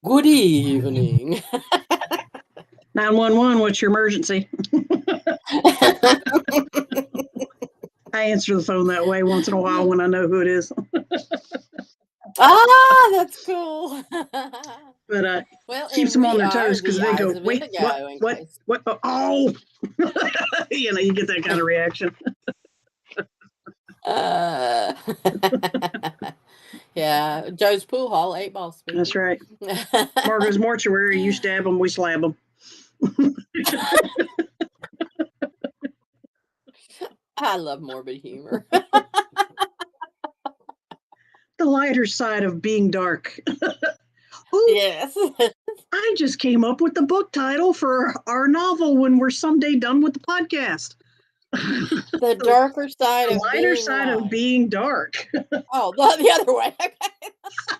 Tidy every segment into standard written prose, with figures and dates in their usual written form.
Good evening. 911, what's your emergency? I answer the phone that way once in a while when I know who it is. That's cool. But Well, keeps and them on we their are toes because the they go, Eyes of wait, Indigo. In what, case. what, oh, you get that kind of reaction. Yeah, Joe's Pool Hall, 8 Ball speaking. That's right. Margot's mortuary, you stab them, we slab them. I love morbid humor. The lighter side of being dark. Ooh, Yes. I just came up with the book title for our novel when we're someday done with the podcast. The darker side The of lighter being side light. of being dark. Oh, the other way. Okay.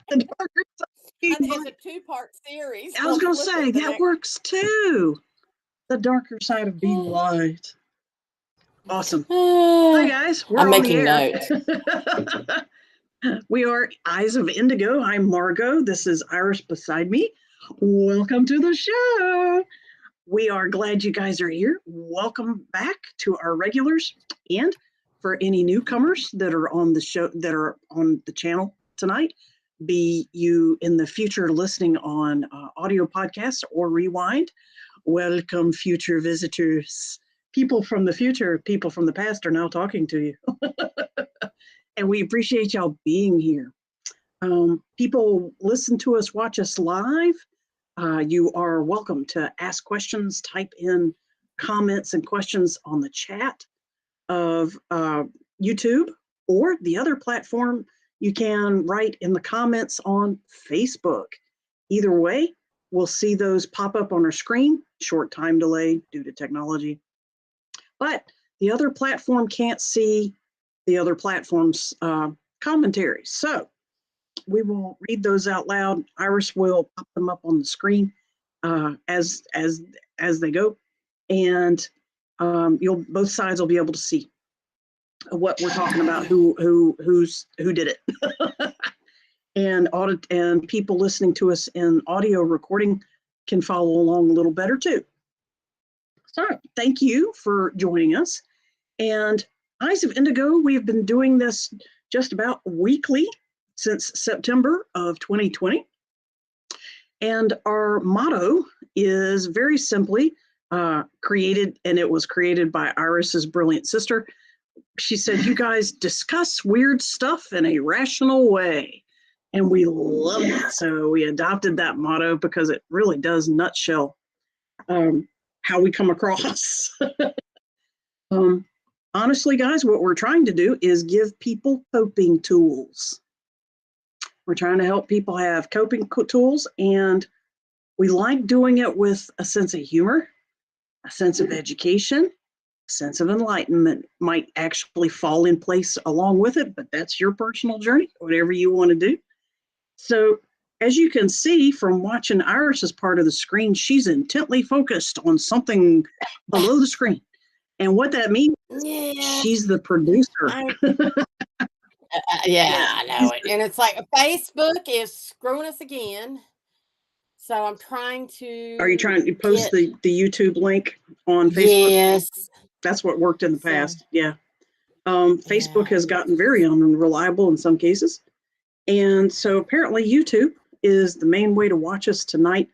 The darker side of being It's light. a 2-part series. I was We'll going to flip say it the that next. works too. The darker side of being light. Awesome. Hi guys, we're I'm on making the air. We are Eyes of Indigo. I'm Margot. This is Iris beside me. Welcome to the show. We are glad you guys are here. Welcome back to our regulars, and for any newcomers that are on the show, that are on the channel tonight, be you in the future listening on audio podcasts or rewind, welcome future visitors. People from the future, people from the past are now talking to you. And we appreciate y'all being here. People listen to us, watch us live. You are welcome to ask questions, type in comments and questions on the chat of YouTube, or the other platform, you can write in the comments on Facebook. Either way, we'll see those pop up on our screen. Short time delay due to technology. But the other platform can't see the other platform's commentary. So we will read those out loud. Iris will pop them up on the screen as they go, and you'll both sides will be able to see what we're talking about, who did it. And people listening to us in audio recording can follow along a little better too. So thank you for joining us. And Eyes of Indigo, we've been doing this just about weekly since September of 2020. And our motto is very simply created, and it was created by Iris's brilliant sister. She said, you guys discuss weird stuff in a rational way. And we love it. So we adopted that motto because it really does nutshell how we come across. Honestly, guys, what we're trying to do is give people coping tools. We're trying to help people have coping tools, and we like doing it with a sense of humor, a sense of education, a sense of enlightenment. Might actually fall in place along with it, but that's your personal journey, whatever you want to do. So as you can see from watching Iris's part of the screen, she's intently focused on something below the screen. And what that means, she's the producer. Yeah, I know it. And it's like Facebook is screwing us again. So I'm trying to. Are you trying to post the YouTube link on Facebook? Yes. That's what worked in the past. Yeah. Facebook has gotten very unreliable in some cases. And so apparently YouTube is the main way to watch us tonight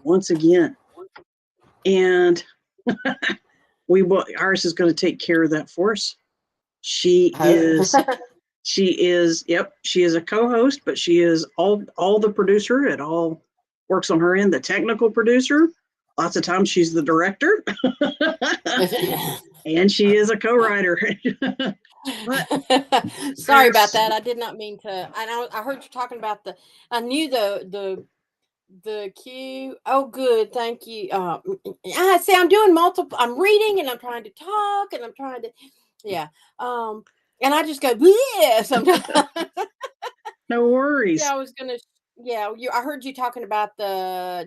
once again. And Iris is going to take care of that for us. She is a co-host, but she is all the producer. It all works on her end, the technical producer. Lots of times she's the director. And she is a co-writer. Sorry about that. I did not mean to. I heard you talking about I knew the cue. Oh, good. Thank you. I see. I'm doing multiple. I'm reading and I'm trying to talk and I'm trying to. Yeah. And I just go yeah sometimes. No worries. Yeah, I was gonna. Yeah, I heard you talking about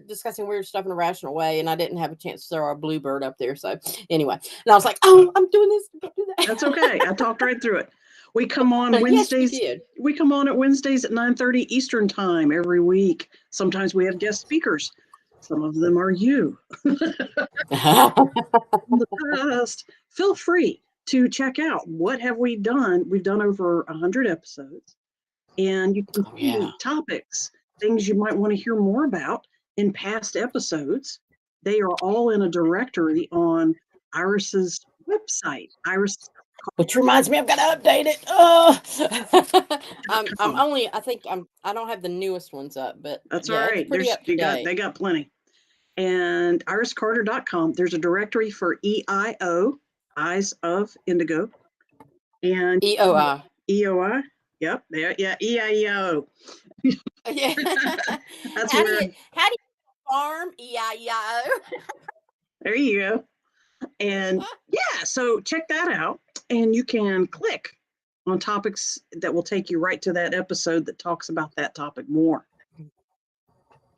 discussing weird stuff in a rational way, and I didn't have a chance to throw our bluebird up there. So anyway, and I was like, "Oh, I'm doing this. Don't do that." That's okay. I talked right through it. We come on Yes, you Wednesdays. did. We come on at Wednesdays at 9:30 Eastern time every week. Sometimes we have guest speakers. Some of them are you. In the past, feel free to check out what have we done. We've done over 100 episodes, and you can Oh, see yeah. topics, things you might want to hear more about in past episodes. They are all in a directory on Iris's website, Iris. Which reminds me, I've got to update it. Oh, I don't have the newest ones up, but That's all yeah, it's right. pretty up to date. They got plenty. And iriscarter.com, there's a directory for EIO, Eyes of Indigo, and EOI. EOI. Yep, there, yeah, EIO. Yeah. That's how where. do you farm EIO? There you go. And yeah, so check that out, and you can click on topics that will take you right to that episode that talks about that topic more,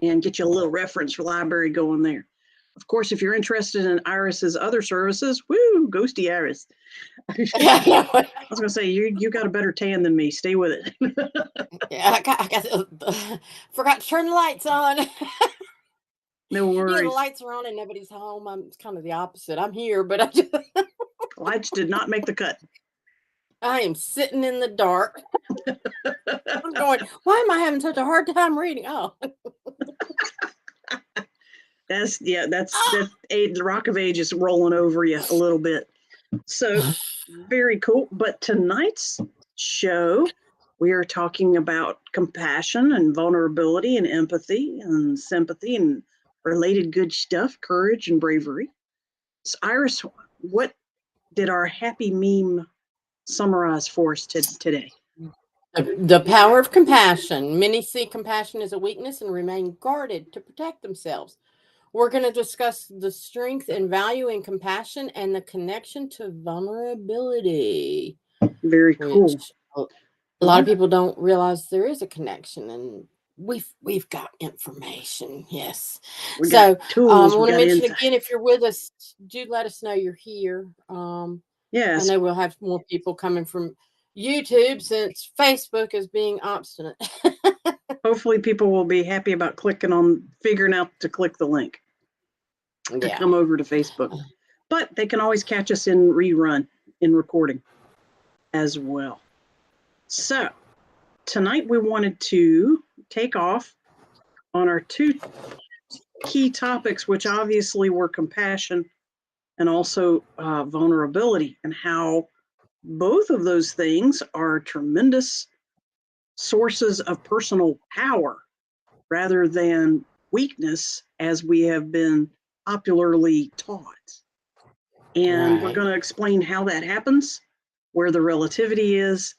and get you a little reference library going there. Of course, if you're interested in Iris's other services, woo, ghosty Iris. I was gonna say you got a better tan than me. Stay with it. Yeah, forgot to turn the lights on. No Yeah, the worries. lights are on and nobody's home. It's kind of the opposite. I'm here, but Lights did not make the cut. I am sitting in the dark. I'm going, why am I having such a hard time reading? Oh, That's the Rock of Age is rolling over you a little bit. So very cool. But tonight's show, we are talking about compassion and vulnerability and empathy and sympathy and related good stuff, courage and bravery. So Iris, what did our happy meme summarize for us today? the power of compassion. Many see compassion as a weakness and remain guarded to protect themselves. We're going to discuss the strength and value in compassion and the connection to vulnerability. Very cool. Which a lot of people don't realize there is a connection, and we've got information. Yes. We So got tools. I want to we got mention insight. again, if you're with us, do let us know you're here. I Yes. know we'll have more people coming from YouTube since Facebook is being obstinate. Hopefully people will be happy about figuring out to click the link. Yeah. Come over to Facebook. But they can always catch us in recording as well. So tonight we wanted to take off on our two key topics, which obviously were compassion and also vulnerability, and how both of those things are tremendous sources of personal power rather than weakness, as we have been popularly taught. And we're going to explain how that happens, where the relativity is,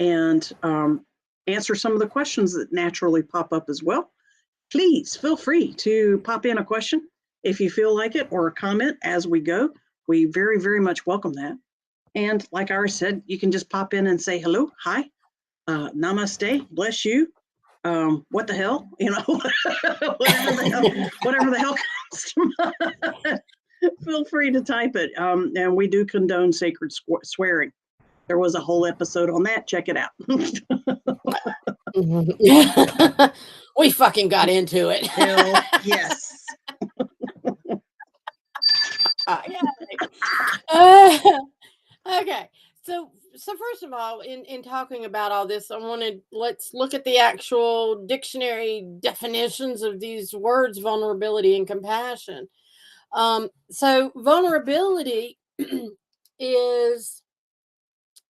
and answer some of the questions that naturally pop up as well. Please feel free to pop in a question if you feel like it, or a comment as we go. We very, very much welcome that. And like Iris said, you can just pop in and say hello, hi, namaste, bless you. What the hell, whatever the hell comes to mind. Feel free to type it. And we do condone sacred swearing. There was a whole episode on that. Check it out. We fucking got into it. Hell yes. Okay. So first of all, in talking about all this, let's look at the actual dictionary definitions of these words: vulnerability and compassion. So vulnerability is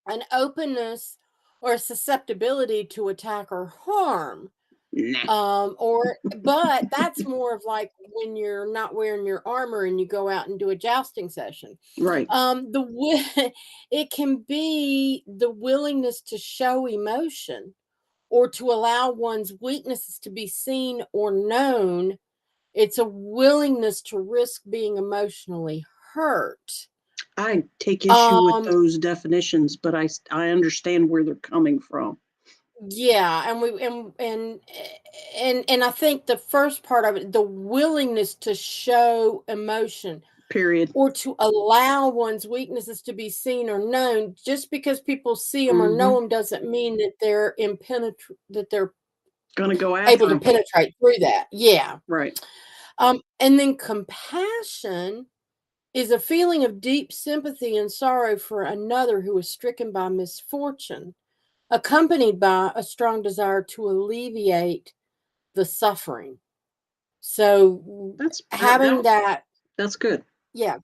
an openness or susceptibility to attack or harm. But that's more of like when you're not wearing your armor and you go out and do a jousting session. Right. It can be the willingness to show emotion or to allow one's weaknesses to be seen or known. It's a willingness to risk being emotionally hurt. I take issue with those definitions, but I understand where they're coming from. Yeah, and I think the first part of it, the willingness to show emotion, Period. or to allow one's weaknesses to be seen or known. Just because people see them or know Mhm. them doesn't mean that they're that they're Gonna go able after to them. penetrate through that. Yeah. Right. And then compassion is a feeling of deep sympathy and sorrow for another who is stricken by misfortune, accompanied by a strong desire to alleviate the suffering. So having that, That's good. yeah,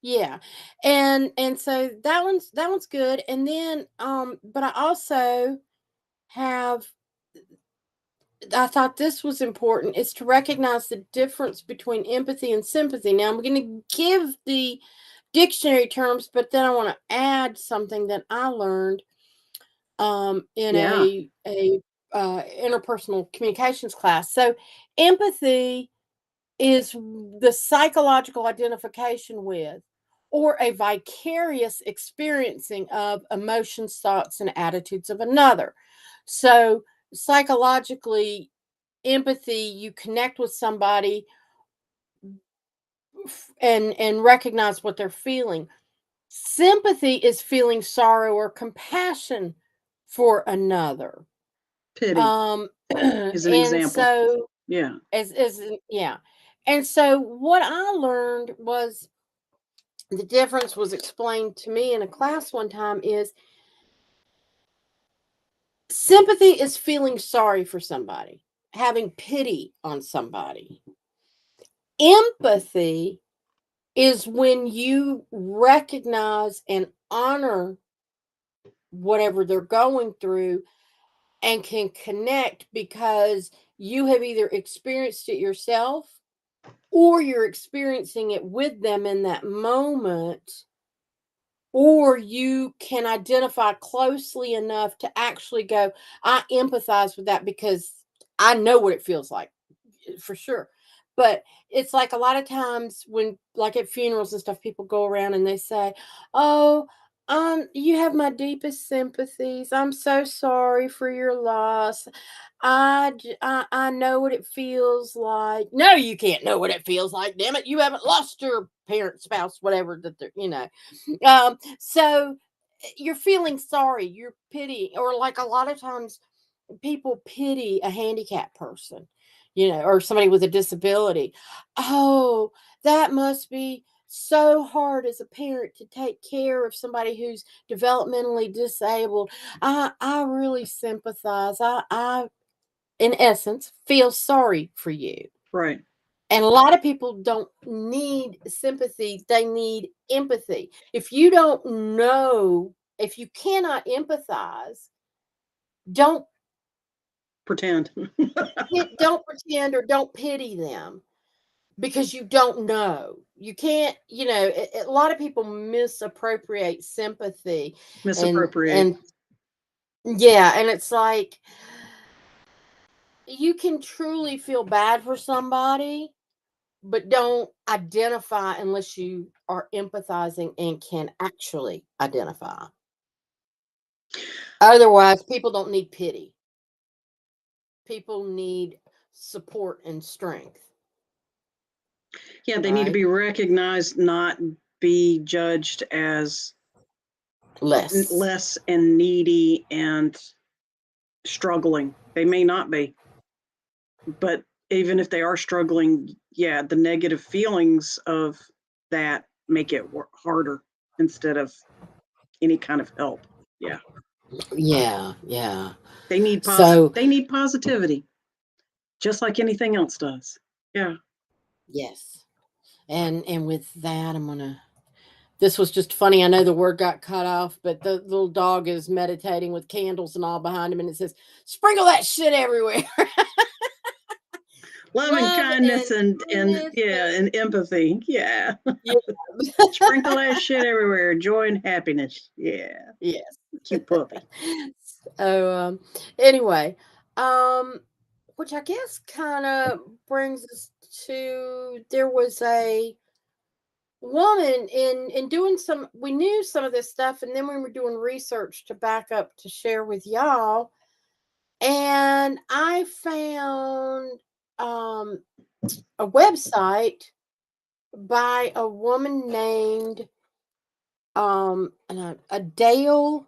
yeah. And so that one's good. And then but I also have I thought this was important is to recognize the difference between empathy and sympathy. Now I'm going to give the dictionary terms, but then I want to add something that I learned in Yeah. a interpersonal communications class. So empathy is the psychological identification with or a vicarious experiencing of emotions, thoughts, and attitudes of another. So psychologically, empathy, you connect with somebody and recognize what they're feeling. Sympathy is feeling sorrow or compassion for another. Pity is an And example. so Yeah. yeah. And so what I learned was the difference was explained to me in a class one time is sympathy is feeling sorry for somebody, having pity on somebody. Empathy is when you recognize and honor whatever they're going through and can connect because you have either experienced it yourself or you're experiencing it with them in that moment, or you can identify closely enough to actually go, I empathize with that because I know what it feels like for sure. But it's like a lot of times when, like at funerals and stuff, people go around and they say, "Oh, you have my deepest sympathies. I'm so sorry for your loss. I know what it feels like." No, you can't know what it feels like. Damn it, you haven't lost your parent, spouse, whatever that they're, So you're feeling sorry, you're pity, or like a lot of times people pity a handicapped person, or somebody with a disability. Oh, that must be so hard as a parent to take care of somebody who's developmentally disabled. I really sympathize. I in essence feel sorry for you. Right. And a lot of people don't need sympathy, they need empathy. If you don't know, if you cannot empathize, don't Pretend. don't pretend or don't pity them because you don't know. You can't, a lot of people misappropriate sympathy Misappropriate. and yeah, and it's like you can truly feel bad for somebody, but don't identify unless you are empathizing and can actually identify. Otherwise, people don't need pity. People need support and strength, Yeah, they need to right? be recognized, not be judged as Less. less and needy and struggling. They may not be, but even if they are struggling, yeah, the negative feelings of that make it harder instead of any kind of help. Yeah, Yeah, yeah. they need So, they need positivity, just like anything else does. Yeah. yes. And with that, this was just funny. I know the word got cut off, but the little dog is meditating with candles and all behind him, and it says, "Sprinkle that shit everywhere." Love and Love kindness and and kindness. yeah, and empathy. Yeah. Yeah. Sprinkle that shit everywhere. Joy and happiness. Yeah. Yes. Cute puppy. So, anyway, um, which I guess kind of brings us to there was a woman in doing some we knew some of this stuff and then we were doing research to back up to share with y'all and I found um a website by a woman named a Dale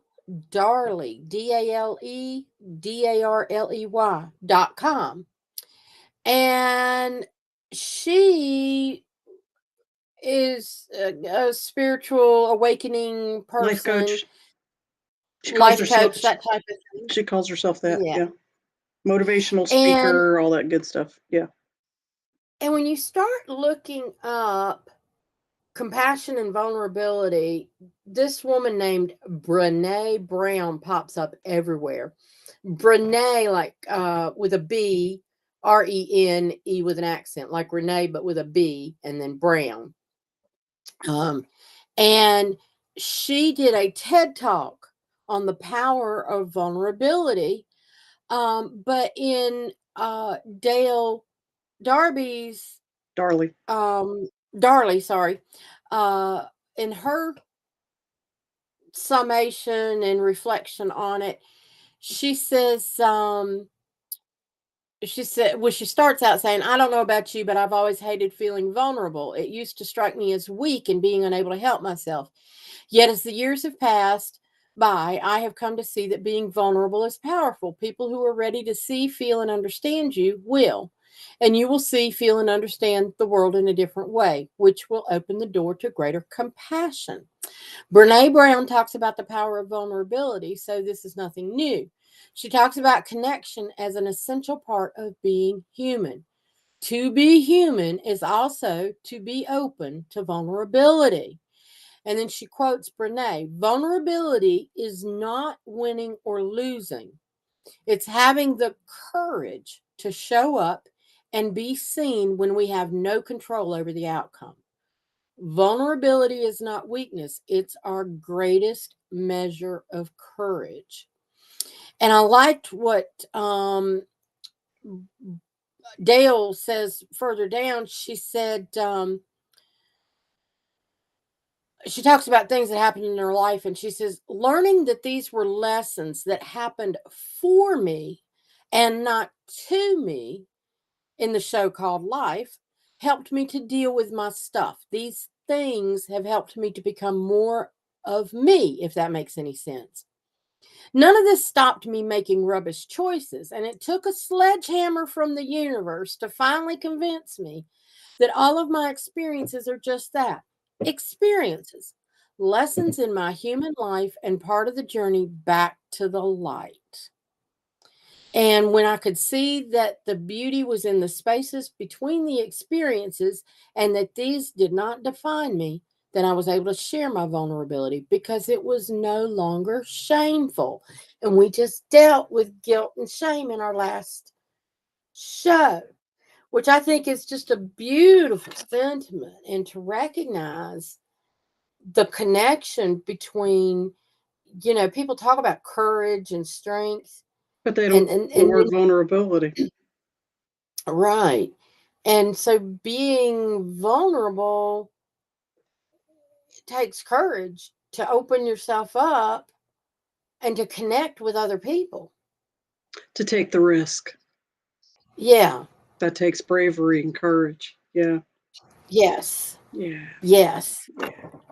Darley, DALEDARLEY.com. And she is a spiritual awakening Life person, coach. She calls life herself. coach, that type of thing. She calls herself that. Yeah. Yeah. Motivational And speaker, all that good stuff. Yeah. and when you start looking up compassion and vulnerability, this woman named Brene Brown pops up everywhere. Brene, like with a B, RENE with an accent, like Renee, but with a B, and then Brown. And she did a TED talk on the power of vulnerability. But in Dale Darby's Darley. Darley, sorry, uh, in her summation and reflection on it, she says, well, she starts out saying, I don't know about you, but I've always hated feeling vulnerable. It used to strike me as weak and being unable to help myself. Yet as the years have passed by, I have come to see that being vulnerable is powerful. People who are ready to see, feel, and understand you will. And you will see, feel, and understand the world in a different way, which will open the door to greater compassion. Brene Brown talks about the power of vulnerability, so this is nothing new. She talks about connection as an essential part of being human. To be human is also to be open to vulnerability. And then she quotes Brene, vulnerability is not winning or losing. It's having the courage to show up and be seen when we have no control over the outcome. Vulnerability is not weakness, it's our greatest measure of courage. And I liked what Dale says further down. She said, she talks about things that happened in her life, and she says, learning that these were lessons that happened for me and not to me in the show called life helped me to deal with my stuff. These things have helped me to become more of me, if that makes any sense. None of this stopped me making rubbish choices, and it took a sledgehammer from the universe to finally convince me that all of my experiences are just that, experiences, lessons in my human life and part of the journey back to the light. And when I could see that the beauty was in the spaces between the experiences and that these did not define me, then I was able to share my vulnerability because it was no longer shameful. And we just dealt with guilt and shame in our last show, which I think is just a beautiful sentiment, and to recognize the connection between, people talk about courage and strength But they don't and the word vulnerability. right. And so being vulnerable takes courage to open yourself up and to connect with other people. To take the risk. Yeah. That takes bravery and courage. Yeah. Yes. Yeah. Yes.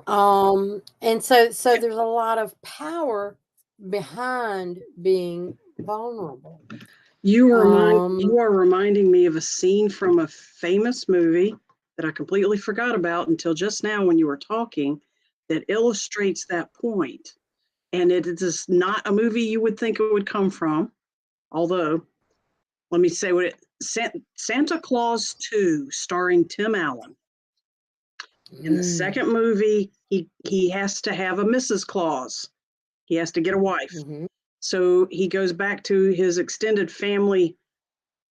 And so there's a lot of power behind being vulnerable. You Um are reminding me of a scene from a famous movie that I completely forgot about until just now when you were talking that illustrates that point. And it is not a movie you would think it would come from, although let me say what it Santa Claus 2 starring Tim Allen. In the second movie, he has to have a Mrs. Claus. He has to get a wife. mhm. So he goes back to his extended family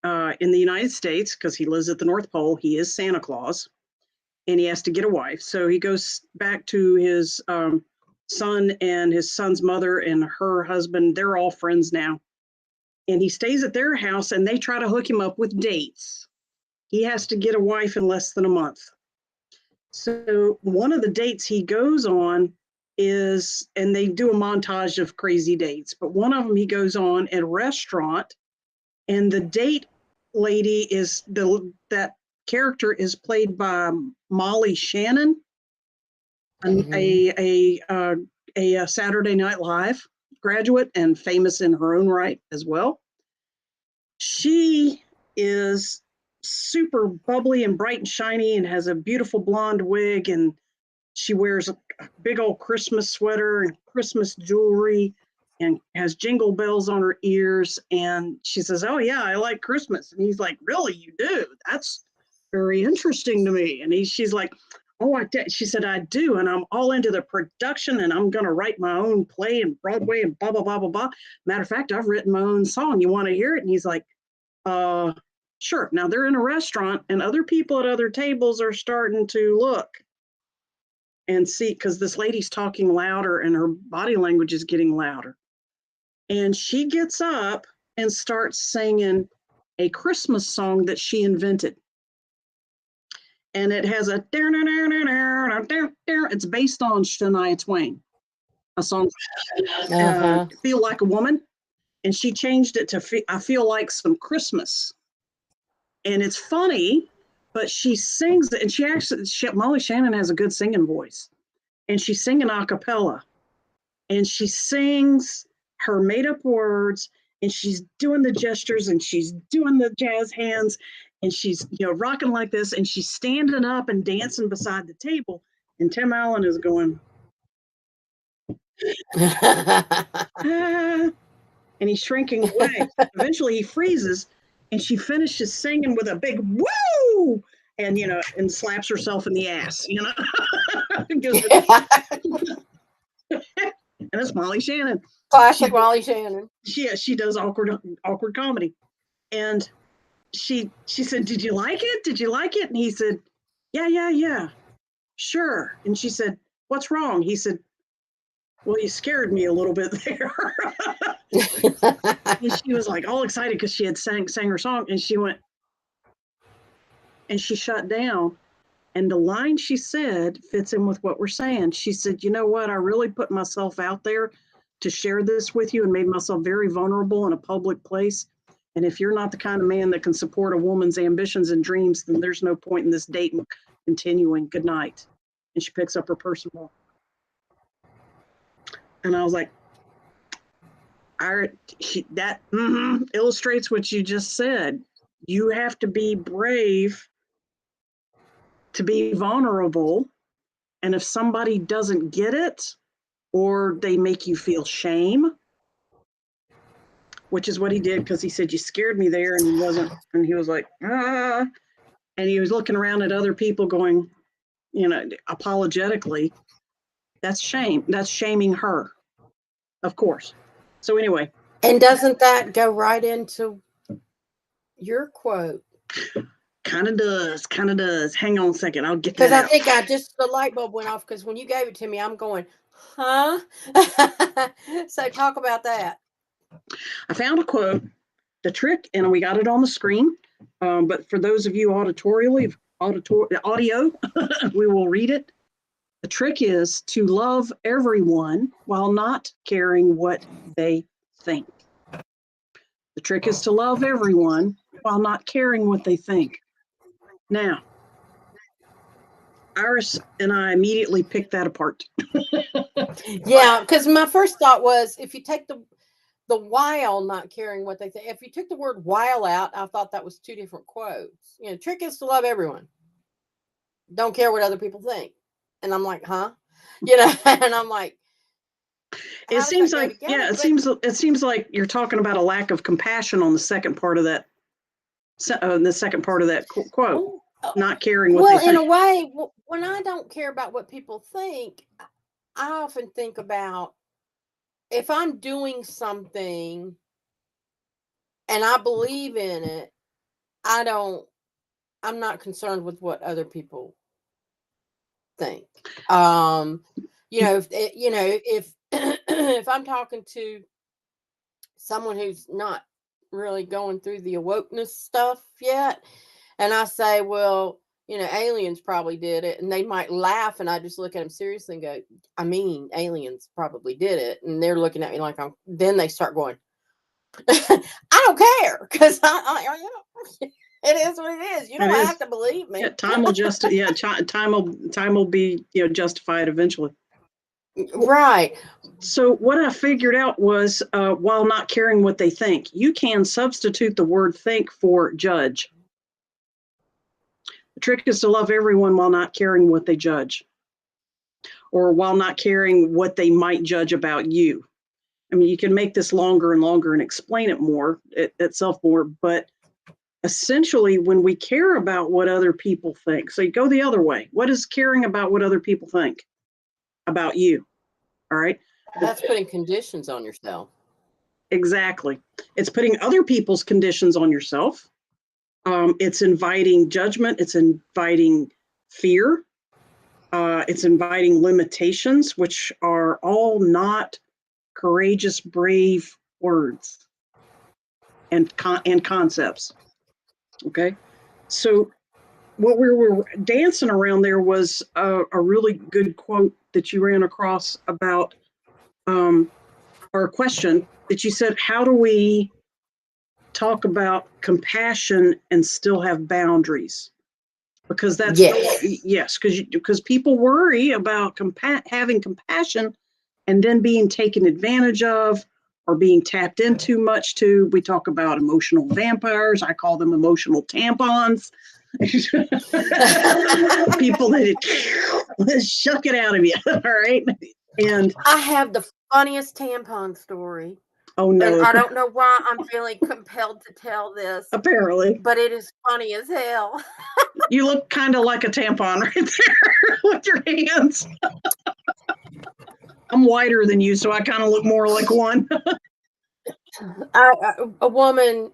in the United States because he lives at the North Pole. He is Santa Claus, and he has to get a wife. So he goes back to his son and his son's mother and her husband. They're all friends now. And he stays at their house, and they try to hook him up with dates. He has to get a wife in less than a month. So one of the dates he goes on is, and they do a montage of crazy dates, but one of them he goes on at a restaurant, and the date lady is that character is played by Molly Shannon, a Saturday Night Live graduate and famous in her own right as well. She is super bubbly and bright and shiny and has a beautiful blonde wig, and she wears a big old Christmas sweater and Christmas jewelry and has jingle bells on her ears. And she says, "Oh yeah, I like Christmas." And he's like, "Really, you do? That's very interesting to me." And she's like, "Oh, she said, "I do. And I'm all into the production, and I'm going to write my own play and Broadway and blah, blah, blah, blah, blah. Matter of fact, I've written my own song. You want to hear it?" And he's like, "Sure." Now they're in a restaurant, and other people at other tables are starting to look and see, because this lady's talking louder and her body language is getting louder. And she gets up and starts singing a Christmas song that she invented. And it has a, it's based on Shania Twain, a song, Feel Like a Woman. And she changed it to I Feel Like Some Christmas. And it's funny, but she sings it, and Molly Shannon has a good singing voice. And she's singing a cappella. And she sings her made up words, and she's doing the gestures, and she's doing the jazz hands, and she's rocking like this, and she's standing up and dancing beside the table. And Tim Allen is going, ah, and he's shrinking away. Eventually he freezes, and she finishes singing with a big woo, and and slaps herself in the ass, And it's Molly Shannon. Classic Molly Shannon. She does awkward comedy. And she said, "Did you like it? Did you like it?" And he said, Yeah, sure. And she said, "What's wrong?" He said, "Well, you scared me a little bit there." And she was like all excited because she had sang her song, and she went, and she shut down. And the line she said fits in with what we're saying. She said, "You know what? I really put myself out there to share this with you and made myself very vulnerable in a public place. And if you're not the kind of man that can support a woman's ambitions and dreams, then there's no point in this date continuing. Good night." And she picks up her purse and walks. And I was like, that illustrates what you just said. You have to be brave to be vulnerable. And if somebody doesn't get it, or they make you feel shame, which is what he did, because he said, "You scared me there," and he was like, "Ah," and he was looking around at other people going, apologetically. That's shame. That's shaming her, of course. So anyway. And doesn't that go right into your quote? Kind of does. Hang on a second. I'll get that. Because I think the light bulb went off, because when you gave it to me, I'm going, huh? So talk about that. I found a quote, the trick, and we got it on the screen. But for those of you audio, we will read it. The trick is to love everyone while not caring what they think. The trick is to love everyone while not caring what they think. Now, Iris and I immediately picked that apart. Yeah, because my first thought was, if you take the while not caring what they think, if you took the word while out, I thought that was two different quotes. Trick is to love everyone. Don't care what other people think. And I'm like, huh? And I'm like, it seems like, it seems like you're talking about a lack of compassion on the second part of that, quote. Not caring what they think. Well, in a way, when I don't care about what people think, I often think about, if I'm doing something and I believe in it, I'm not concerned with what other people think. If if I'm talking to someone who's not really going through the awokeness stuff yet, and I say, well, aliens probably did it, and they might laugh, and I just look at them seriously and go, I mean, aliens probably did it. And they're looking at me like then they start going, I don't care, because I It is what it is. You It don't is. have to believe me. Yeah, time will time will be, justified eventually. Right. So what I figured out was, while not caring what they think, you can substitute the word think for judge. The trick is to love everyone while not caring what they judge, or while not caring what they might judge about you. I mean, you can make this longer and longer and explain it more itself more, but essentially, when we care about what other people think, so you go the other way. What is caring about what other people think about you? All right. That's putting conditions on yourself. Exactly. It's putting other people's conditions on yourself. It's inviting judgment. It's inviting fear. It's inviting limitations, which are all not courageous, brave words and concepts. Okay. So what we were dancing around there was a really good quote that you ran across about our question that you said, how do we talk about compassion and still have boundaries? Because that's Yes. because people worry about having compassion and then being taken advantage of or being tapped into much too. We talk about emotional vampires. I call them emotional tampons. People that shuck it out of you. All right. And I have the funniest tampon story. oh And no, I don't know why I'm feeling compelled to tell this, apparently but it is funny as hell. you look kind of like a tampon right there with your hands. I'm whiter than you, so I kind of look more like one. A woman,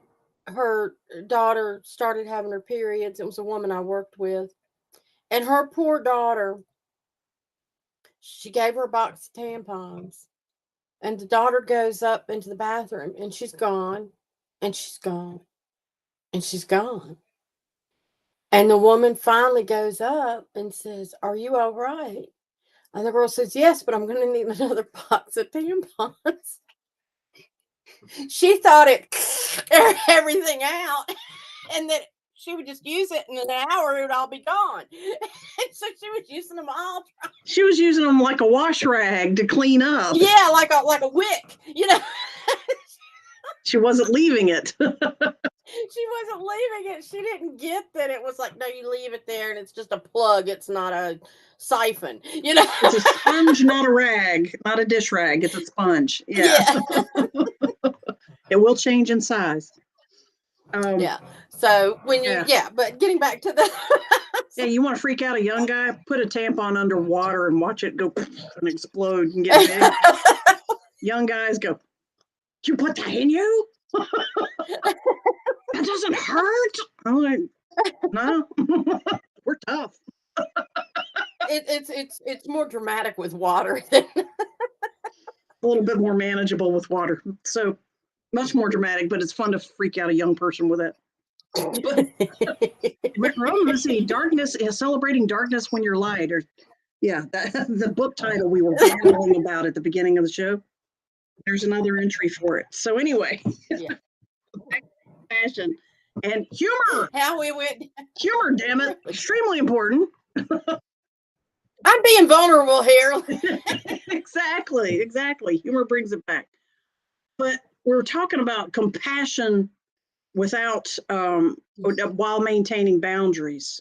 her daughter started having her periods. It was a woman I worked with. And her poor daughter, she gave her a box of tampons. And the daughter goes up into the bathroom and she's gone. And she's gone. And she's gone. And the woman finally goes up and says, "Are you all right?" And the girl says, "Yes, but I'm going to need another box of tampons." She thought it aired everything out and that she would just use it in an hour, it would all be gone. And so she was using them all. She was using them like a wash rag to clean up. Yeah, like a wick, you know. She wasn't leaving it. She wasn't leaving it. She didn't get that it was like, no, you leave it there and it's just a plug. It's not a siphon, you know. It's a sponge, not a rag, not a dish rag. It's a sponge. Yeah. It will change in size. Yeah. So when you, but getting back to the. Yeah, you want to freak out a young guy? Put a tampon under water and watch it go and explode and get big. Young guys go, "You put that in you? That doesn't hurt." I'm like, no, we're tough. It's more dramatic with water than a little bit more manageable with water. So much more dramatic, but it's fun to freak out a young person with it. But let's see, darkness is celebrating darkness when you're light, or the book title we were babbling about at the beginning of the show. There's another entry for it. So anyway, passion and humor. How we went. Humor, damn it, extremely important. I'm being vulnerable here. Exactly. Humor brings it back. But we're talking about compassion without while maintaining boundaries.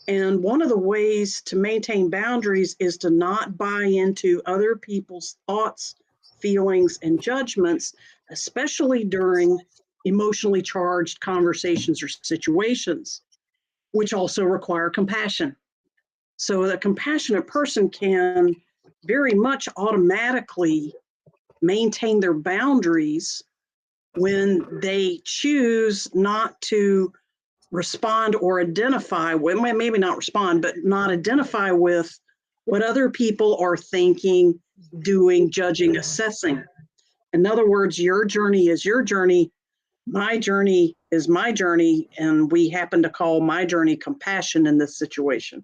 And one of the ways to maintain boundaries is to not buy into other people's thoughts, feelings, and judgments, especially during emotionally charged conversations or situations, which also require compassion. So a compassionate person can very much automatically maintain their boundaries when they choose not to respond or identify with, maybe not respond, but not identify with what other people are thinking, doing, judging, assessing. In other words, your journey is your journey. My journey is my journey. And we happen to call my journey compassion in this situation.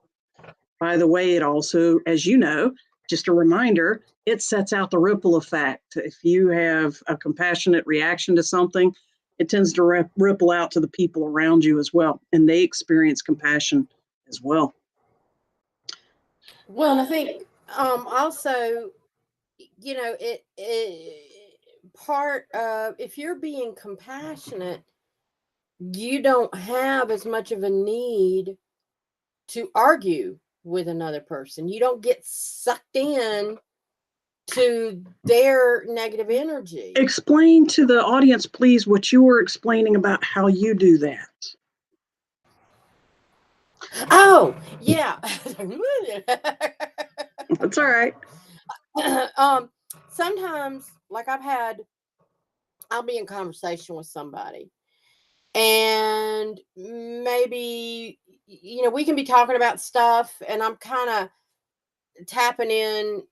By the way, it also, as you know, just a reminder, it sets out the ripple effect. If you have a compassionate reaction to something, it tends to ripple out to the people around you as well, and they experience compassion as well. Well, and I think also, it part of, if you're being compassionate, you don't have as much of a need to argue with another person. You don't get sucked in to their negative energy. Explain to the audience, please, what you were explaining about how you do that. Oh, yeah. That's all right. Sometimes, like I'll be in conversation with somebody, and maybe, we can be talking about stuff, and I'm kind of tapping in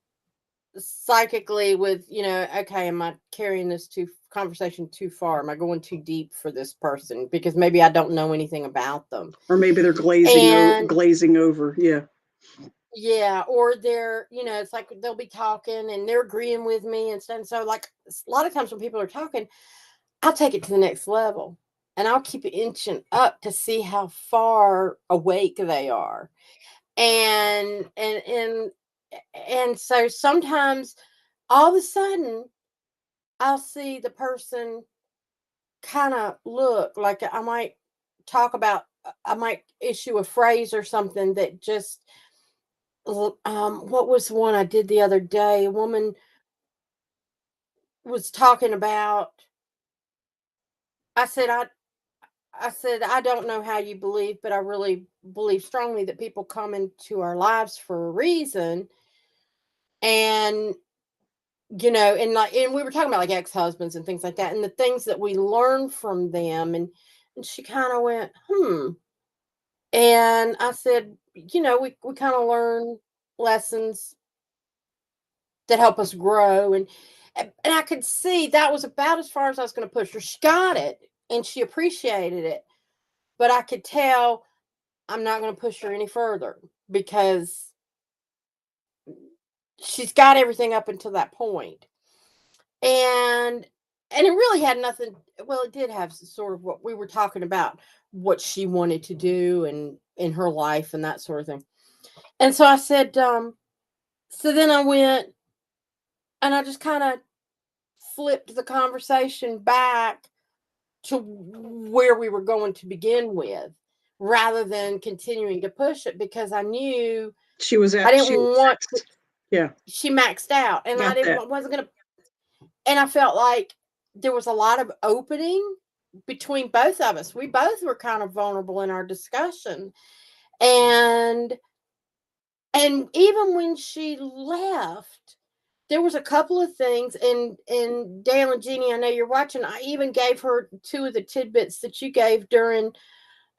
psychically with, okay, am I carrying this conversation too far? Am I going too deep for this person? Because maybe I don't know anything about them. Or maybe they're glazing over. Yeah. Yeah, or they're, it's like they'll be talking and they're agreeing with me and stuff. And so, like, a lot of times when people are talking, I'll take it to the next level and I'll keep inching up to see how far awake they are. And so sometimes all of a sudden I'll see the person kind of look like I might I might issue a phrase or something that just, what was the one I did the other day? A woman was talking about, I said, I said, I don't know how you believe, but I really believe strongly that people come into our lives for a reason. And, and we were talking about like ex-husbands and things like that, and the things that we learn from them. And she kind of went, hmm. And I said, we kind of learn lessons that help us grow. And I could see that was about as far as I was going to push her. She got it and she appreciated it. But I could tell I'm not going to push her any further because she's got everything up until that point. And it really had nothing, well, it did have sort of what we were talking about, what she wanted to do and in her life and that sort of thing. And so I said, so then I went and I just kind of flipped the conversation back to where we were going to begin with, rather than continuing to push it, because I knew she was I didn't want to, yeah, she maxed out and wasn't gonna, and I felt like there was a lot of opening between both of us. We both were kind of vulnerable in our discussion. And even when she left, there was a couple of things, and Dale and Jeannie, I know you're watching. I even gave her two of the tidbits that you gave during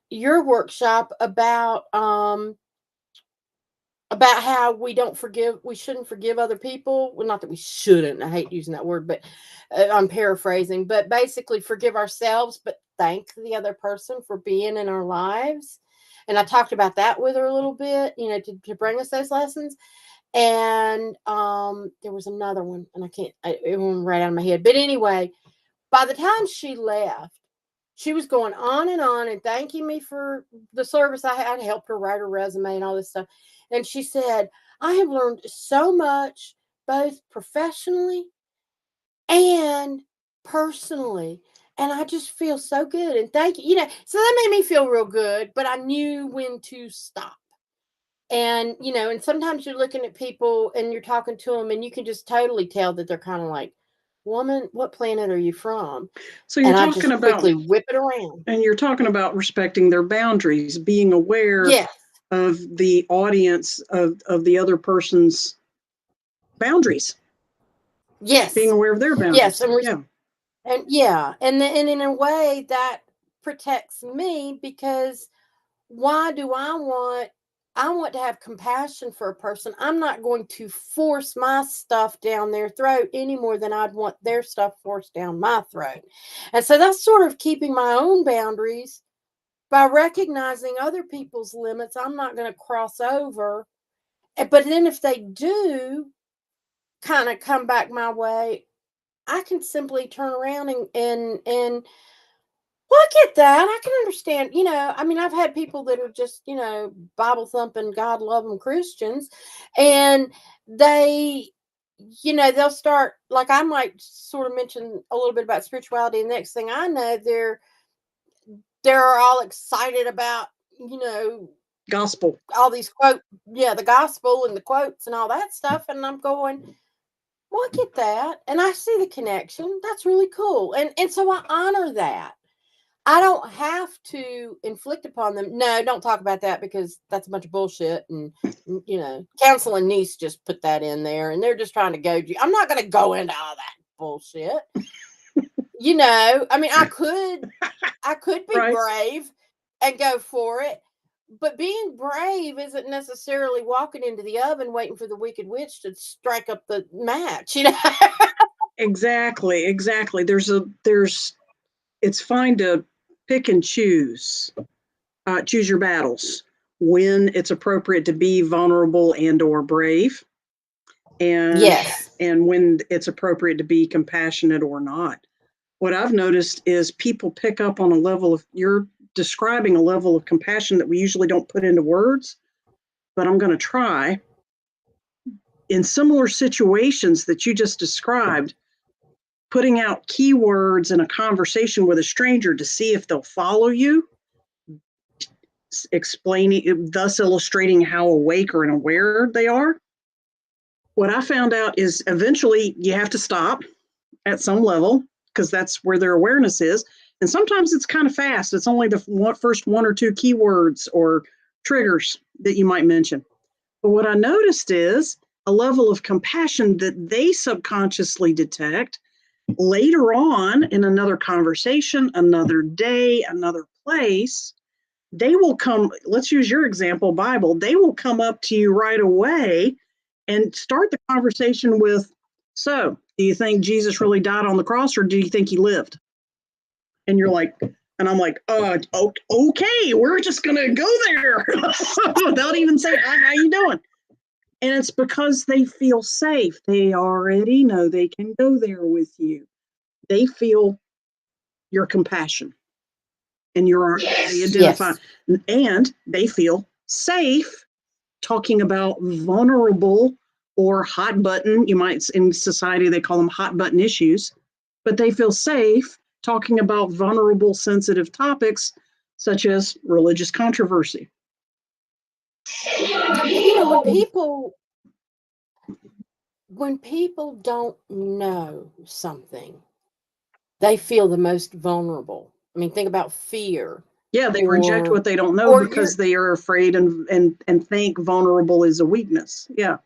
your workshop about how we shouldn't forgive other people. Well, not that we shouldn't. I hate using that word, but I'm paraphrasing. But basically, forgive ourselves, but thank the other person for being in our lives. And I talked about that with her a little bit, to bring us those lessons. And there was another one, and it went right out of my head. But anyway, by the time she left, she was going on and thanking me for the service I had, helped her write her resume and all this stuff. And she said, I have learned so much, both professionally and personally. And I just feel so good. And thank you. So that made me feel real good, but I knew when to stop. And, and sometimes you're looking at people and you're talking to them and you can just totally tell that they're kind of like, woman, what planet are you from? So you're talking about quickly whip it around. And you're talking about respecting their boundaries, being aware of the audience of the other person's boundaries. Yes. Being aware of their boundaries. Yes. And in a way that protects me, because why do I want to have compassion for a person. I'm not going to force my stuff down their throat any more than I'd want their stuff forced down my throat. And so that's sort of keeping my own boundaries by recognizing other people's limits. I'm not going to cross over. But then if they do kind of come back my way, I can simply turn around and Well, I get that. I can understand. I mean, I've had people that are just, Bible thumping, God loving Christians, and they, they'll start like I might sort of mention a little bit about spirituality, and next thing I know, they're all excited about, Gospel. all these quote, the gospel and the quotes and all that stuff, and I'm going, well, I get that, and I see the connection. That's really cool, and so I honor that. I don't have to inflict upon them. No, don't talk about that because that's a bunch of bullshit. And Counsel and Niece just put that in there, and they're just trying to goad you. I'm not going to go into all that bullshit. I mean, I could be Right. brave and go for it, but being brave isn't necessarily walking into the oven waiting for the Wicked Witch to strike up the match. Exactly. It's fine to pick and choose your battles when it's appropriate to be vulnerable and or brave, and Yes. and when it's appropriate to be compassionate or not. What I've noticed is people pick up on a level of, you're describing a level of compassion that we usually don't put into words, but I'm going to try. In similar situations that you just described, putting out keywords in a conversation with a stranger to see if they'll follow you, explaining, thus illustrating how awake or aware they are. What I found out is eventually you have to stop at some level because that's where their awareness is. And sometimes it's kind of fast. It's only the first one or two keywords or triggers that you might mention. But what I noticed is a level of compassion that they subconsciously detect later on in another conversation, another day, another place. They will come, let's use your example, Bible. They will come up to you right away and start the conversation with, so do you think Jesus really died on the cross, or do you think he lived? And you're like, and I'm like, okay, we're just going to go there without even saying, how you doing? And it's because they feel safe. They already know they can go there with you. They feel your compassion and they identify, and they feel safe talking about vulnerable or hot button, you might, in society, they call them hot button issues, but they feel safe talking about vulnerable, sensitive topics such as religious controversy. When people don't know something, they feel the most vulnerable. I mean, think about fear. Yeah, they reject what they don't know because they are afraid and think vulnerable is a weakness. Yeah.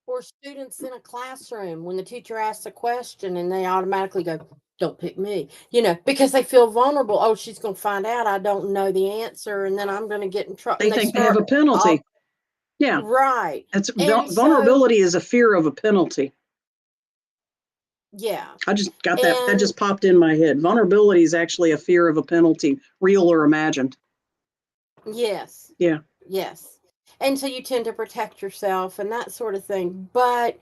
Or students in a classroom when the teacher asks a question and they automatically go, don't pick me, because they feel vulnerable. Oh, she's going to find out I don't know the answer, and then I'm going to get in trouble. They think they have a penalty. Yeah. Right. Vulnerability is a fear of a penalty. Yeah. I just got that. That just popped in my head. Vulnerability is actually a fear of a penalty, real or imagined. Yes. Yeah. Yes. And so you tend to protect yourself and that sort of thing. But,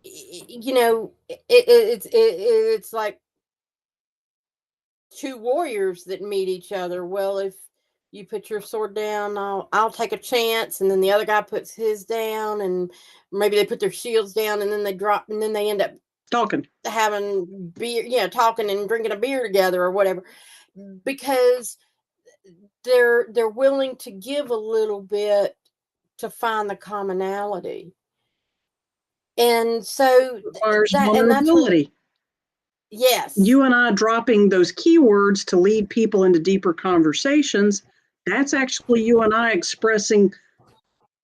it's like two warriors that meet each other. Well, if you put your sword down, I'll take a chance, and then the other guy puts his down, and maybe they put their shields down, and then they drop, and then they end up talking, having beer, talking and drinking a beer together or whatever, because they're willing to give a little bit to find the commonality. And so requires vulnerability. Yes. You and I dropping those keywords to lead people into deeper conversations, that's actually you and I expressing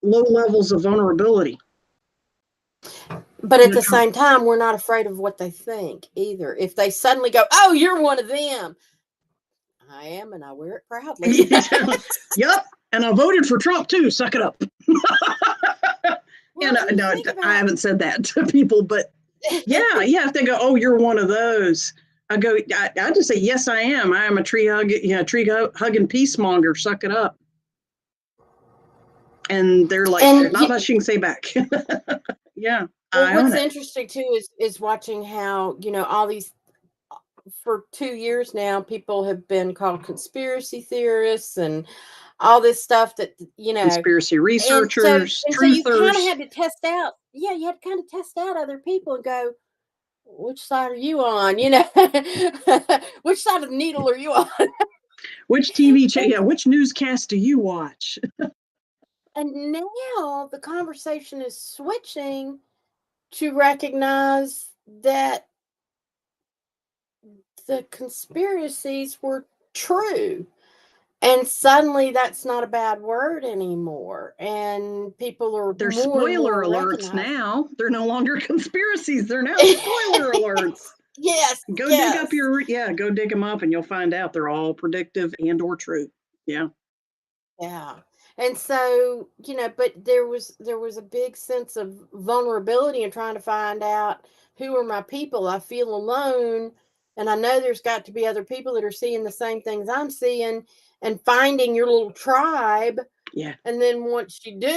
low levels of vulnerability. But at the same time, we're not afraid of what they think either. If they suddenly go, oh, you're one of them. I am, and I wear it proudly. Yep. And I voted for Trump too. Suck it up. Well, no, I haven't said that to people, but yeah. If they go, oh, you're one of those, I just say, yes, I am. I am a tree hugging peacemonger. Suck it up. And they're like, not much you can say back. Yeah. Well, what's interesting too is watching how, all these for 2 years now, people have been called conspiracy theorists and all this stuff that, Conspiracy and so researchers, you kind of truthers. had to test out. Yeah, you had to kind of test out other people and go, which side are you on? Which side of the needle are you on? Which TV And, yeah, which newscast do you watch? and now the conversation is switching to recognize that the conspiracies were true. And suddenly that's not a bad word anymore. And people are They're more and spoiler more alerts recognizing. now. They're no longer conspiracies. They're now spoiler alerts. Yes, Go dig up yes. go dig them up and you'll find out they're all predictive and or true. Yeah. Yeah. And so, but there was a big sense of vulnerability in trying to find out who are my people. I feel alone, and I know there's got to be other people that are seeing the same things I'm seeing, and finding your little tribe. Yeah. And then once you do,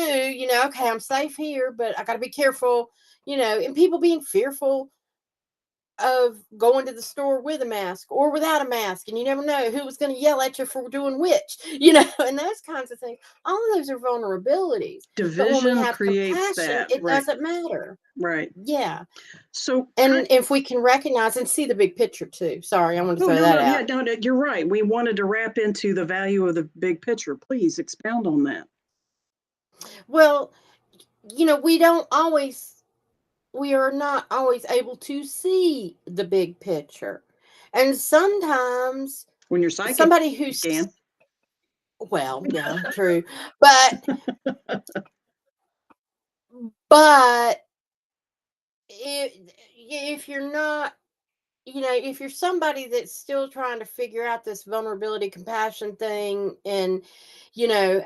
okay, I'm safe here, but I got to be careful, and people being fearful of going to the store with a mask or without a mask, and you never know who was going to yell at you for doing which, and those kinds of things. All of those are vulnerabilities. But when we Division have creates compassion, that. it Right. doesn't matter. Right. Yeah. So And if we can recognize and see the big picture too. Sorry, I want to oh throw no, that no, yeah, out. no, you're right. We wanted to wrap into the value of the big picture. Please expound on that. Well, we are not always able to see the big picture. And sometimes When you're psychic, somebody you who's, can. well, yeah, true. But if you're not, if you're somebody that's still trying to figure out this vulnerability compassion thing, and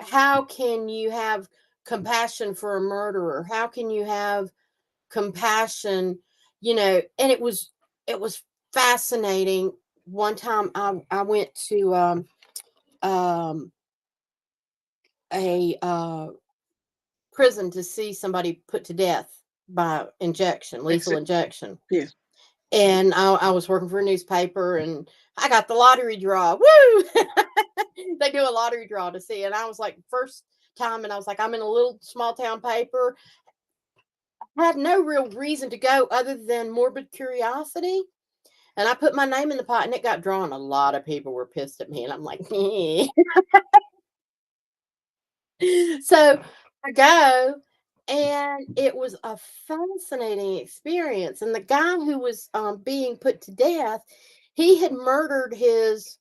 how can you have compassion for a murderer? How can you have compassion? And it was fascinating. One time I went to um a prison to see somebody put to death by injection, lethal injection. Yeah. And I was working for a newspaper, and I got the lottery draw. Woo! They do a lottery draw to see. And I was like, first time, and I was like, I'm in a little small town paper. I had no real reason to go other than morbid curiosity. And I put my name in the pot, and it got drawn. A lot of people were pissed at me. And I'm like, so I go, and it was a fascinating experience. And the guy who was being put to death, he had murdered his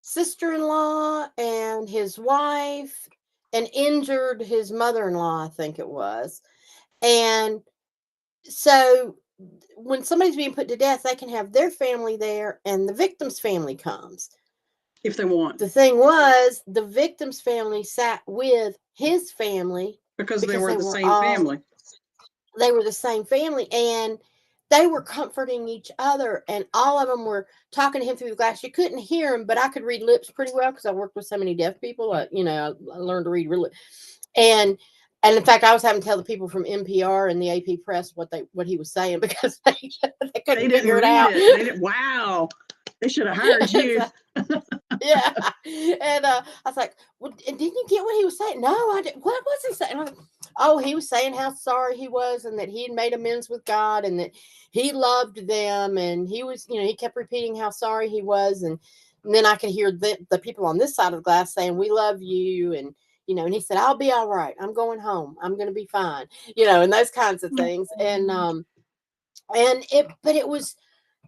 sister-in-law and his wife and injured his mother-in-law, I think it was. And so when somebody's being put to death, they can have their family there, and the victim's family comes. If they want. The thing was, the victim's family sat with his family Because they because were they the were same all family. they were the same family, and they were comforting each other, and all of them were talking to him through the glass. You couldn't hear him, but I could read lips pretty well because I worked with so many deaf people. I learned to read really, and in fact, I was having to tell the people from NPR and the AP Press what he was saying because they They couldn't didn't figure it read out. it. They didn't. Wow. They should have hired you. Yeah. And I was like, well, didn't you get what he was saying? No, I didn't. What was he saying? Oh, he was saying how sorry he was, and that he had made amends with God, and that he loved them. And he was, he kept repeating how sorry he was. And then I could hear the people on this side of the glass saying, we love you. And he said, I'll be all right. I'm going home. I'm going to be fine. And those kinds of things. But it was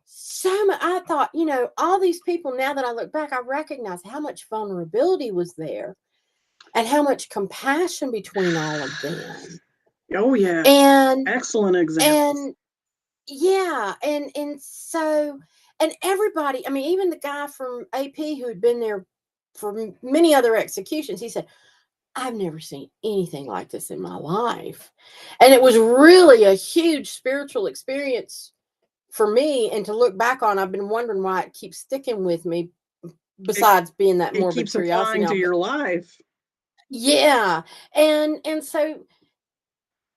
so much. I thought, all these people, now that I look back, I recognize how much vulnerability was there and how much compassion between all of them. Oh yeah. And Excellent examples. and yeah, and so, and everybody, I mean, even the guy from AP who had been there for many other executions, he said, I've never seen anything like this in my life. And it was really a huge spiritual experience for me, and to look back on. I've been wondering why it keeps sticking with me, besides being that It morbid keeps curiosity applying now. to But your life. yeah, and so,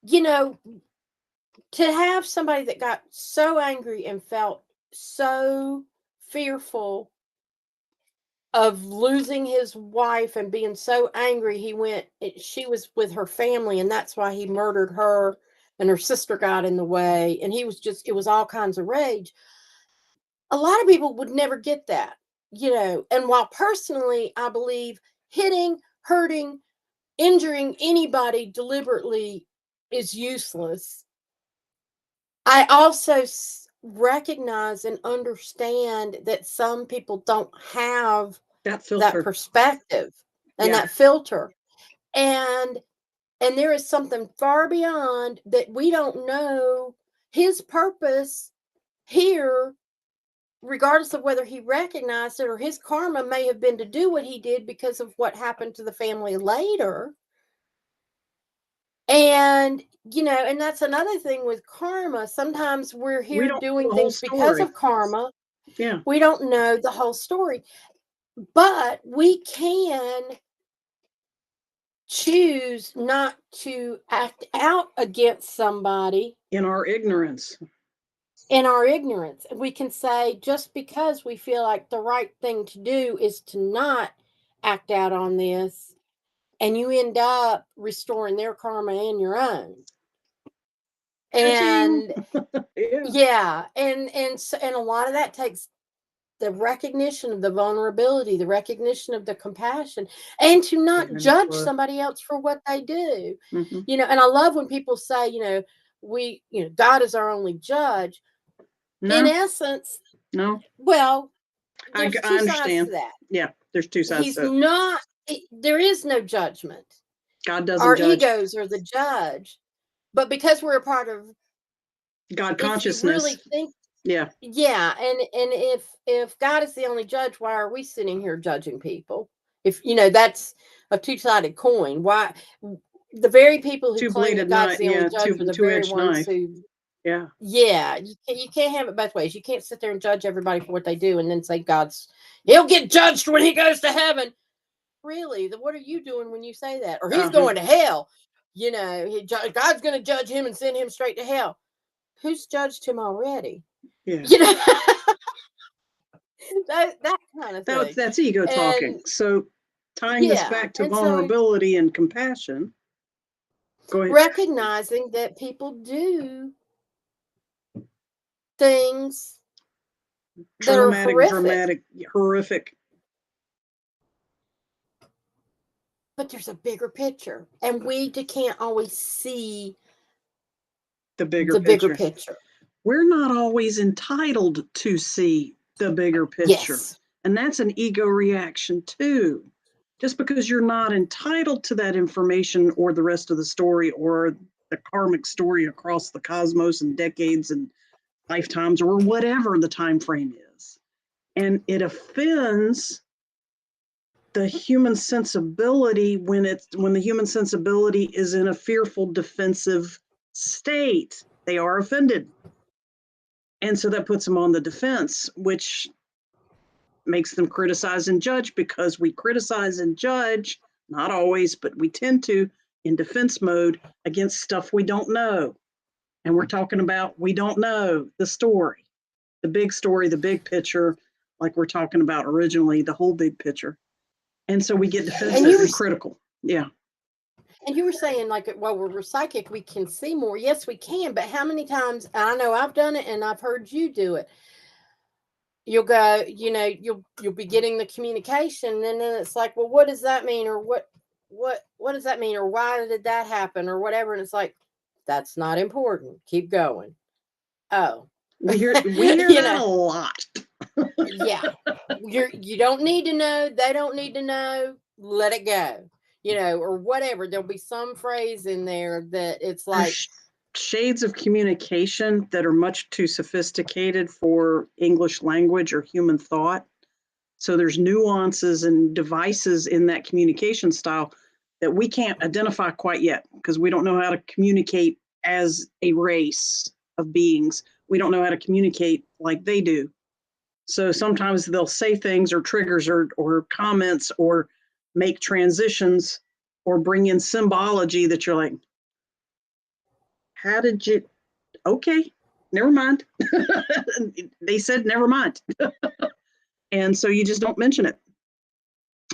you know to have somebody that got so angry and felt so fearful of losing his wife and being so angry she was with her family, and that's why he murdered her, and her sister got in the way, and it was all kinds of rage. A lot of people would never get that, and while personally I believe hitting, hurting, injuring anybody deliberately is useless, I also recognize and understand that some people don't have That that filter. perspective and Yeah. that filter. And there is something far beyond that we don't know his purpose here, regardless of whether he recognized it, or his karma may have been to do what he did because of what happened to the family later. And and that's another thing with karma. Sometimes we're We here don't know doing the whole things because story. of karma. Yeah. We don't know the whole story, but we can choose not to act out against somebody In our ignorance. in our ignorance. We can say, just because we feel like the right thing to do is to not act out on this, and you end up restoring their karma and your own. Cha-ching. And Yeah. and a lot of that takes the recognition of the vulnerability, the recognition of the compassion, and to not Even judge for- somebody else for what they do. Mhm. And I love when people say, God is our only judge. In No, essence, no, well, I there's two sides to understand. that. Yeah, there's two sides He's to it. not, there is no judgment. God doesn't Our judge. egos are the judge. But because we're a part of, God if you really consciousness. think, Yeah. yeah, and if God is the only judge, why are we sitting here judging people? If that's a two-sided coin. Why the very people who claim that Two-bladed God's knife. the only Yeah, judge are the very two-edged ones knife. who, Yeah. you can't have it both ways. You can't sit there and judge everybody for what they do and then say he'll get judged when he goes to heaven. Really? What are you doing when you say that? Or he's going to hell. God's going to judge him and send him straight to hell. Who's judged him already? Yeah. that kind of thing. That's ego talking. And So tying this back to and vulnerability and compassion. Go ahead. recognizing that people do things that are Traumatic, horrific, dramatic, horrific. but there's a bigger picture, and we can't always see The bigger picture. We're not always entitled to see the bigger picture. Yes. And that's an ego reaction too. Just because you're not entitled to that information or the rest of the story or the karmic story across the cosmos and decades and lifetimes or whatever the time frame is. And it offends the human sensibility when the human sensibility is in a fearful defensive state. They are offended. And so that puts them on the defense, which makes them criticize and judge, because we criticize and judge, not always, but we tend to, in defense mode against stuff we don't know. And we're talking about, we don't know the story, the big picture, like we're talking about originally, the whole big picture. And so we get defensive and critical. Yeah. And you were saying, like, well, we're psychic, we can see more. Yes, we can. But how many times, I know I've done it and I've heard you do it. You'll go, you'll be getting the communication, and then it's like, well, what does that mean? Or what does that mean? Or why did that happen? Or whatever. And it's like, that's not important. Keep going. Oh. We hear that a lot. Yeah. You don't need to know. They don't need to know. Let it go. Or whatever. There'll be some phrase in there that it's like shades of communication that are much too sophisticated for English language or human thought. So there's nuances and devices in that communication style that we can't identify quite yet, because we don't know how to communicate as a race of beings. We don't know how to communicate like they do. So sometimes they'll say things or triggers or comments or make transitions or bring in symbology that you're like, how did you, okay. never mind. They said, never mind. And so you just don't mention it.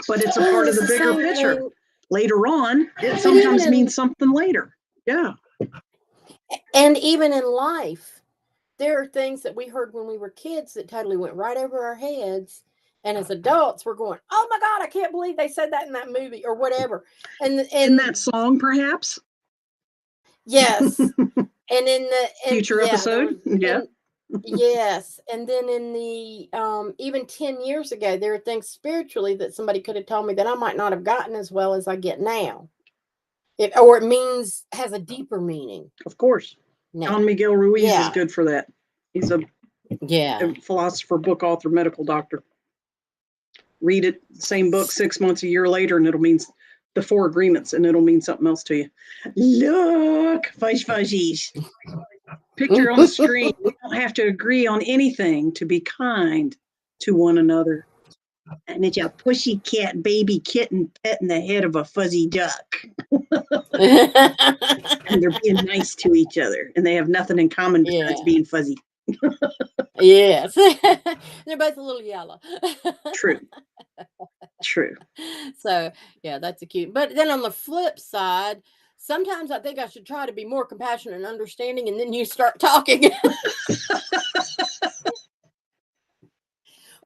But it's a part of It's the the bigger same picture. thing. Later on, it But even sometimes in means something later. Yeah. and even in life, there are things that we heard when we were kids that totally went right over our heads. And as adults, we're going, "Oh my God, I can't believe they said that in that movie or whatever." In that And song, perhaps. yes, and in the and Future yeah, there episode. was Yeah. and yes, and then in the even 10 years ago, there are things spiritually that somebody could have told me that I might not have gotten as well as I get now. Or it means has a deeper meaning Of course. now. Don Miguel Ruiz is Yeah, good for that. He's a yeah. philosopher, book author, medical doctor. Read it, same book 6 months, a year later, and it'll mean the 4 agreements, and it'll mean something else to you. Look, fudge fudgies. Picture on the screen. We don't have to agree on anything to be kind to one another. And it's a pussycat baby kitten petting the head of a fuzzy duck. And they're being nice to each other. And they have nothing in common besides Yeah. being fuzzy. Yes. They're both a little yellow. True. True. So, yeah, that's a cute. But then on the flip side, sometimes I think I should try to be more compassionate and understanding, and then you start talking.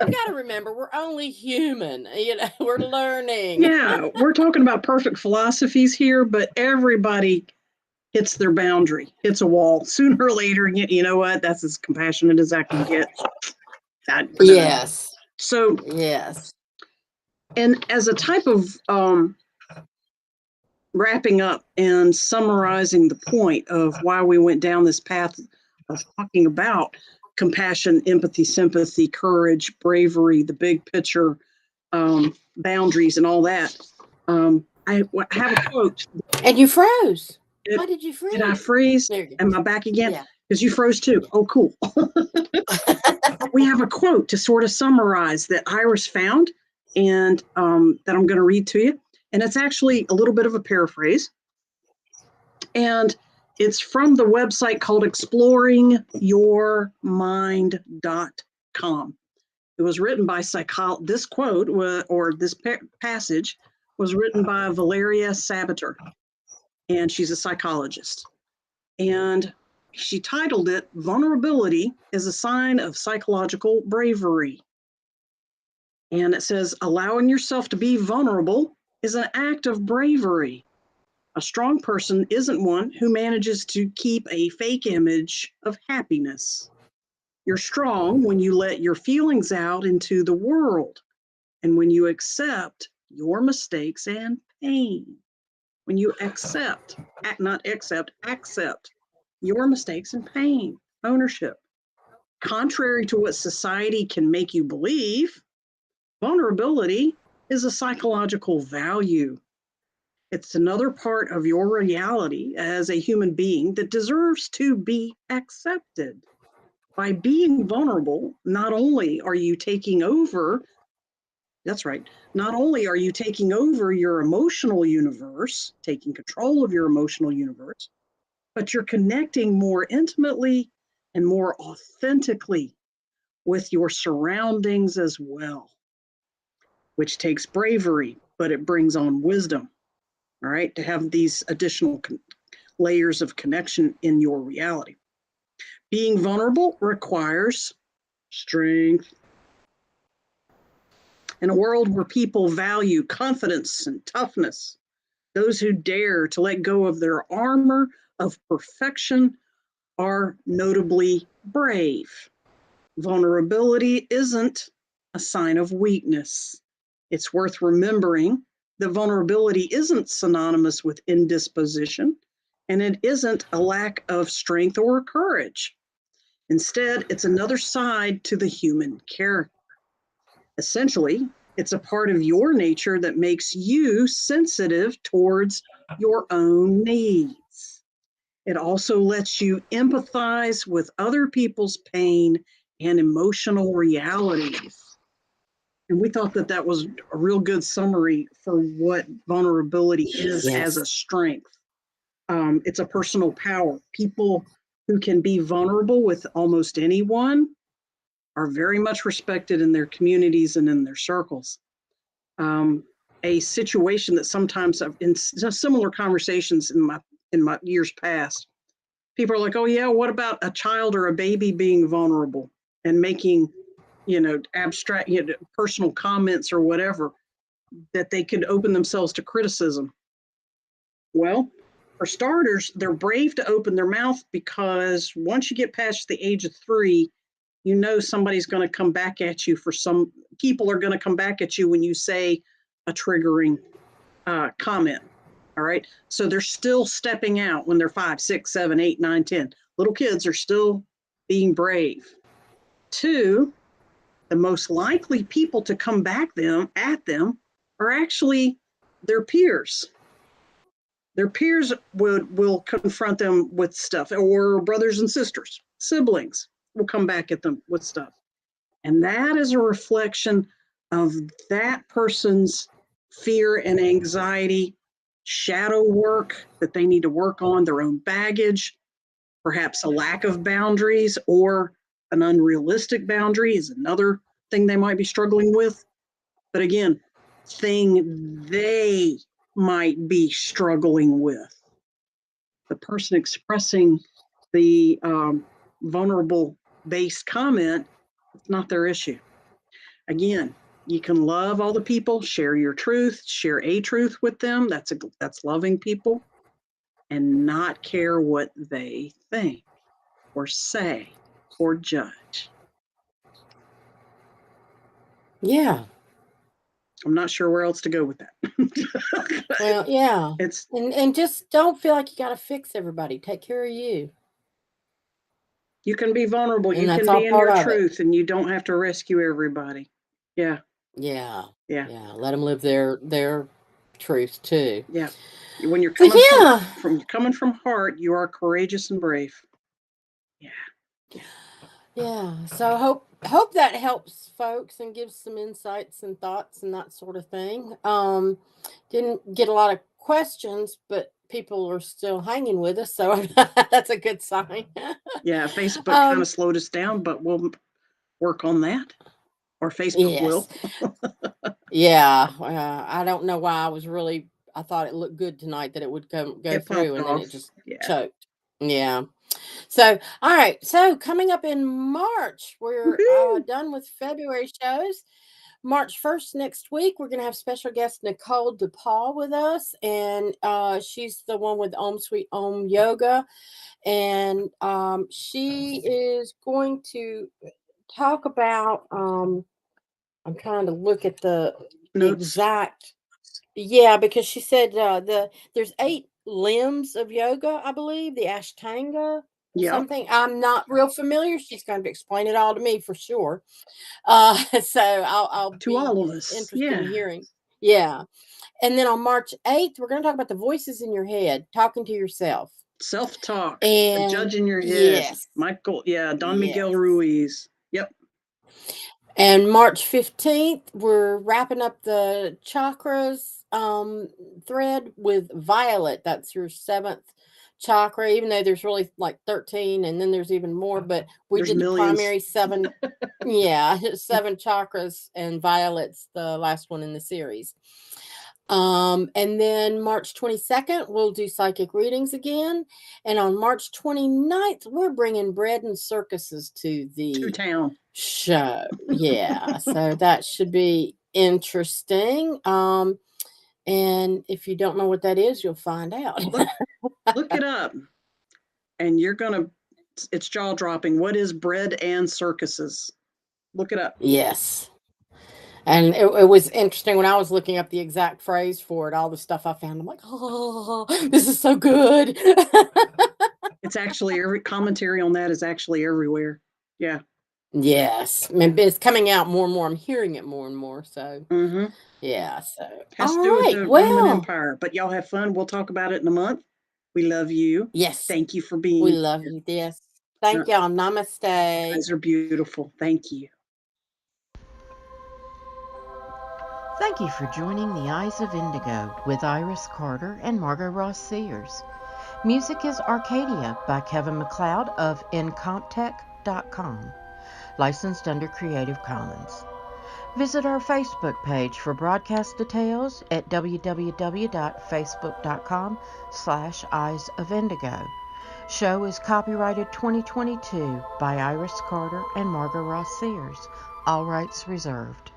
We got to remember we're only human. We're learning. Yeah, we're talking about perfect philosophies here, but everybody hits their boundary, hits a wall. Sooner or later, you know what? That's as compassionate as I can get. Yes. So, Yes. and as a type of wrapping up and summarizing the point of why we went down this path of talking about compassion, empathy, sympathy, courage, bravery, the big picture, boundaries, and all that. I have a quote. And you froze. Why did you Did I freeze? freeze? There you go. Am I back again? Yeah. Because you froze too. Oh, cool. We have a quote to sort of summarize that Iris found and that I'm going to read to you. And it's actually a little bit of a paraphrase. And it's from the website called exploringyourmind.com. It was written by this quote or this passage was written by Valeria Sabater, and she's a psychologist. And she titled it, "Vulnerability is a Sign of Psychological Bravery." And it says, allowing yourself to be vulnerable is an act of bravery. A strong person isn't one who manages to keep a fake image of happiness. You're strong when you let your feelings out into the world and when you accept your mistakes and pain. When you accept your mistakes and pain, ownership. Contrary to what society can make you believe, vulnerability is a psychological value. It's another part of your reality as a human being that deserves to be accepted. By being vulnerable, not only are you taking over, not only are you taking over your emotional universe, taking control of your emotional universe, but you're connecting more intimately and more authentically with your surroundings as well, which takes bravery, but it brings on wisdom, all right, to have these additional layers of connection in your reality. Being vulnerable requires strength. In a world where people value confidence and toughness, those who dare to let go of their armor of perfection are notably brave. Vulnerability isn't a sign of weakness. It's worth remembering that vulnerability isn't synonymous with indisposition, and it isn't a lack of strength or courage. Instead, it's another side to the human character. Essentially, it's a part of your nature that makes you sensitive towards your own needs. It also lets you empathize with other people's pain and emotional realities. And we thought that that was a real good summary for what vulnerability is as Yes. a strength. It's a personal power. People who can be vulnerable with almost anyone are very much respected in their communities and in their circles. A situation that sometimes in similar conversations in my years past, people are like, oh yeah, what about a child or a baby being vulnerable and making, abstract, personal comments or whatever, that they could open themselves to criticism. Well, for starters, they're brave to open their mouth because once you get past the age of 3, somebody's going to come back at you people are going to come back at you when you say a triggering comment. All right. So they're still stepping out when they're 5, 6, 7, 8, 9, 10. Little kids are still being brave. 2, the most likely people to come back at them are actually their peers. Their peers will confront them with stuff, or brothers and sisters, siblings will come back at them with stuff. And that is a reflection of that person's fear and anxiety, shadow work that they need to work on, their own baggage, perhaps a lack of boundaries or an unrealistic boundary is another thing they might be struggling with. But again, thing they might be struggling with. The person expressing the vulnerable based comment, it's not their issue. Again, you can love all the people, share your truth, share a truth with them. That's loving people, and not care what they think or say or judge. Yeah. I'm not sure where else to go with that. Well, yeah. It's And just don't feel like you got to fix everybody. Take care of you. you can be vulnerable. And You that's can all be in part your of it. truth, and you don't have to rescue everybody. Yeah. Yeah. Yeah. Yeah. Let them live their truth too. Yeah. When you're So coming from heart, you are courageous and brave. Yeah. Yeah. So hope that helps folks and gives some insights and thoughts and that sort of thing. Didn't get a lot of questions, but people are still hanging with us, so that's a good sign. Yeah. Facebook kind of slowed us down, but we'll work on that. Or Facebook will. Yeah. I don't know why I thought it looked good tonight that it would go through, and then it just choked. Yeah. So, all right. So, coming up in March, we're done with February shows. March 1st, next week, we're going to have special guest Nicole DePaul with us. And she's the one with Om Sweet Om Yoga. And she is going to talk about, I'm trying to look at the exact. Yeah, because she said there's 8 limbs of yoga, I believe, the Ashtanga. Something I'm not real familiar. She's going to explain it all to me for sure. So I'll to be all of us. interested in hearing. Yeah. And then on March 8th, we're going to talk about the voices in your head, talking to yourself. Self-talk, and judging your head. Yes. Don Miguel Ruiz. Yep. And March 15th, we're wrapping up the chakras thread with Violet. That's your 7th chakra, even though there's really like 13 and then there's even more, but there's did millions. The primary 7. 7 chakras, and Violet's the last one in the series. And then March 22nd, we'll do psychic readings again. And on March 29th, we're bringing bread and circuses to the town show. Yeah. So that should be interesting. And if you don't know what that is, you'll find out. Look it up. And it's jaw dropping. What is bread and circuses? Look it up. Yes. And it was interesting when I was looking up the exact phrase for it, all the stuff I found. I'm like, oh, this is so good. It's actually every commentary on that is actually everywhere. Yeah. Yes. It's coming out more and more. I'm hearing it more and more. So, yeah. So, has to do with the Roman Empire. But y'all have fun. We'll talk about it in a month. We love you. Yes. Thank you for being We love you. Yes. Thank y'all. Namaste. You guys are beautiful. Thank you. Thank you for joining the Eyes of Indigo with Iris Carter and Margot Ross Sears. Music is Arcadia by Kevin MacLeod of Incomptech.com, licensed under Creative Commons. Visit our Facebook page for broadcast details at www.facebook.com/Eyes of Indigo. Show is copyrighted 2022 by Iris Carter and Margot Ross Sears. All rights reserved.